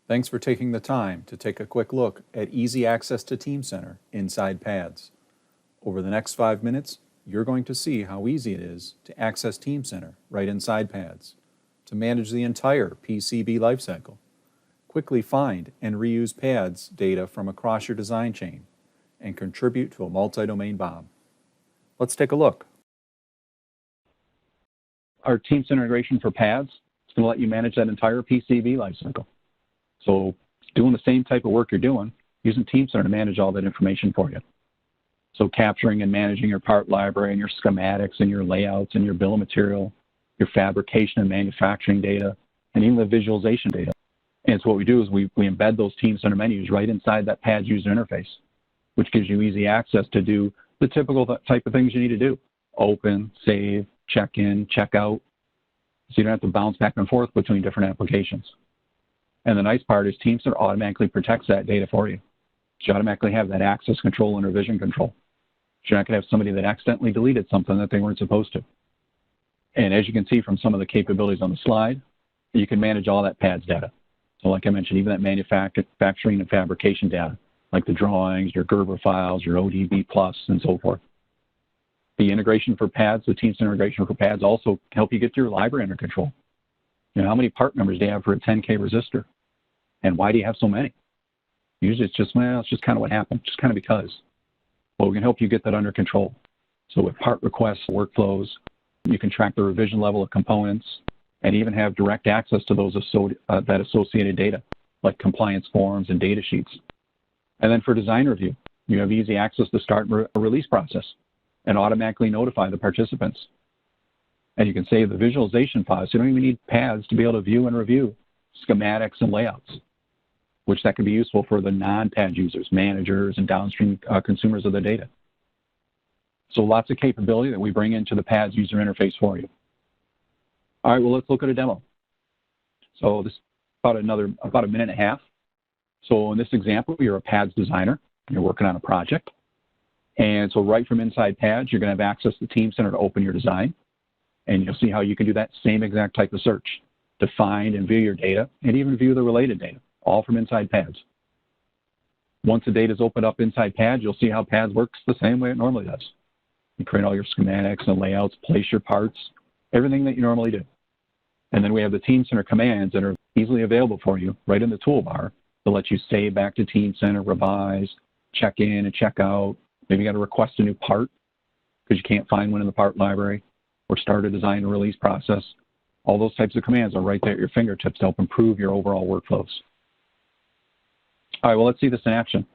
Thanks for taking the time to take a quick look at easy access to Teamcenter inside PADS. Over the next 5 minutes, you're going to see how easy it is to access Teamcenter right inside PADS, to manage the entire PCB lifecycle, quickly find and reuse PADS data from across your design chain, and contribute to a multi-domain BOM. Let's take a look. Our Teamcenter integration for PADS is going to let you manage that entire PCB lifecycle. So doing the same type of work you're doing, using Teamcenter to manage all that information for you. So capturing and managing your part library and your schematics and your layouts and your bill of material, your fabrication and manufacturing data, and even the visualization data. And so what we do is we embed those Teamcenter menus right inside that PADS user interface, which gives you easy access to do the typical type of things you need to do. Open, save, check in, check out. So you don't have to bounce back and forth between different applications. And the nice part is Teamcenter automatically protects that data for you. You automatically have that access control and revision control. You're not going to have somebody that accidentally deleted something that they weren't supposed to. And as you can see from some of the capabilities on the slide, you can manage all that PADS data. So like I mentioned, even that manufacturing and fabrication data, like the drawings, your Gerber files, your ODB Plus, and so forth. The integration for PADS, the Teamcenter integration for PADS also help you get your library under control. You know, how many part numbers do you have for a 10K resistor? And why do you have so many? Usually it's just, well, it's just kind of what happened, just kind of because. Well, we can help you get that under control. So with part requests, workflows, you can track the revision level of components and even have direct access to those that associated data, like compliance forms and data sheets. And then for design review, you have easy access to start a release process and automatically notify the participants. And you can save the visualization files. So you don't even need PADS to be able to view and review schematics and layouts, which that can be useful for the non-PADS users, managers, and downstream consumers of the data. So lots of capability that we bring into the PADS user interface for you. All right, well, let's look at a demo. So this is about a minute and a half. So in this example, you're a PADS designer. You're working on a project. And so right from inside PADS, you're going to have access to Teamcenter to open your design. And you'll see how you can do that same exact type of search to find and view your data and even view the related data, all from inside PADS. Once the data is opened up inside PADS, you'll see how PADS works the same way it normally does. You create all your schematics and layouts, place your parts, everything that you normally do. And then we have the Teamcenter commands that are easily available for you right in the toolbar to let you save back to Teamcenter, revise, check in and check out. Maybe you got to request a new part because you can't find one in the part library, or start a design and release process. All those types of commands are right there at your fingertips to help improve your overall workflows. All right, well, let's see this in action.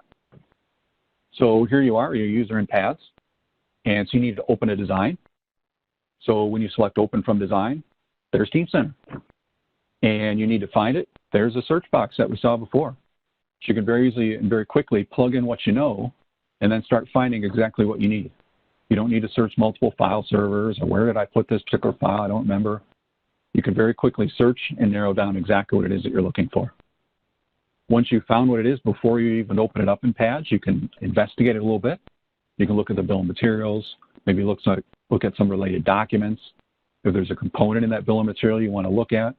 So here you are, your user in PADS, and so you need to open a design. So when you select Open from Design, there's Teamcenter. And you need to find it. There's a search box that we saw before. So you can very easily and very quickly plug in what you know and then start finding exactly what you need. You don't need to search multiple file servers or where did I put this particular file, I don't remember. You can very quickly search and narrow down exactly what it is that you're looking for. Once you've found what it is, before you even open it up in PADS, you can investigate it a little bit. You can look at the bill of materials, maybe look at some related documents. If there's a component in that bill of material you want to look at,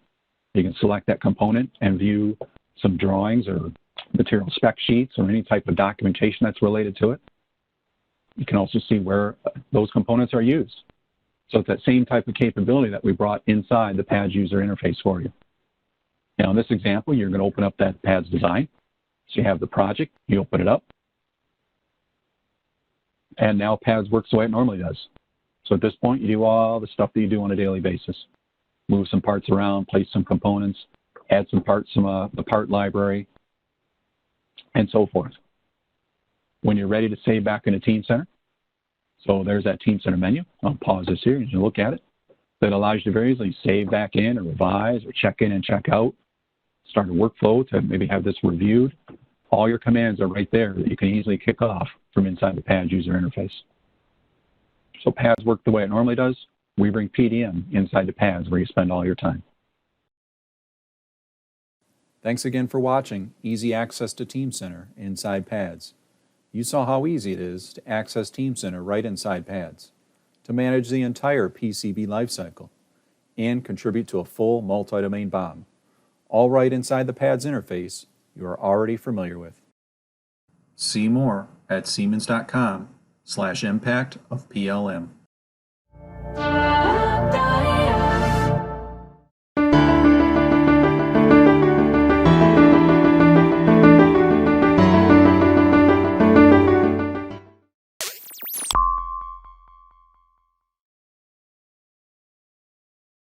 you can select that component and view some drawings or material spec sheets or any type of documentation that's related to it. You can also see where those components are used. So it's that same type of capability that we brought inside the PADS user interface for you. Now in this example, you're going to open up that PADS design. So you have the project, you open it up, and now PADS works the way it normally does. So at this point, you do all the stuff that you do on a daily basis. Move some parts around, place some components, add some parts from the part library, and so forth. When you're ready to save back into Teamcenter, so there's that Teamcenter menu. I'll pause this here and you look at it. That allows you to very easily save back in or revise or check in and check out. Start a workflow to maybe have this reviewed. All your commands are right there that you can easily kick off from inside the PADS user interface. So PADS work the way it normally does. We bring PDM inside the PADS where you spend all your time. Thanks again for watching Easy Access to Teamcenter inside PADS. You saw how easy it is to access Teamcenter right inside PADS, to manage the entire PCB lifecycle, and contribute to a full multi-domain BOM, all right inside the pads interface you are already familiar with. See more at siemens.com/impact of PLM.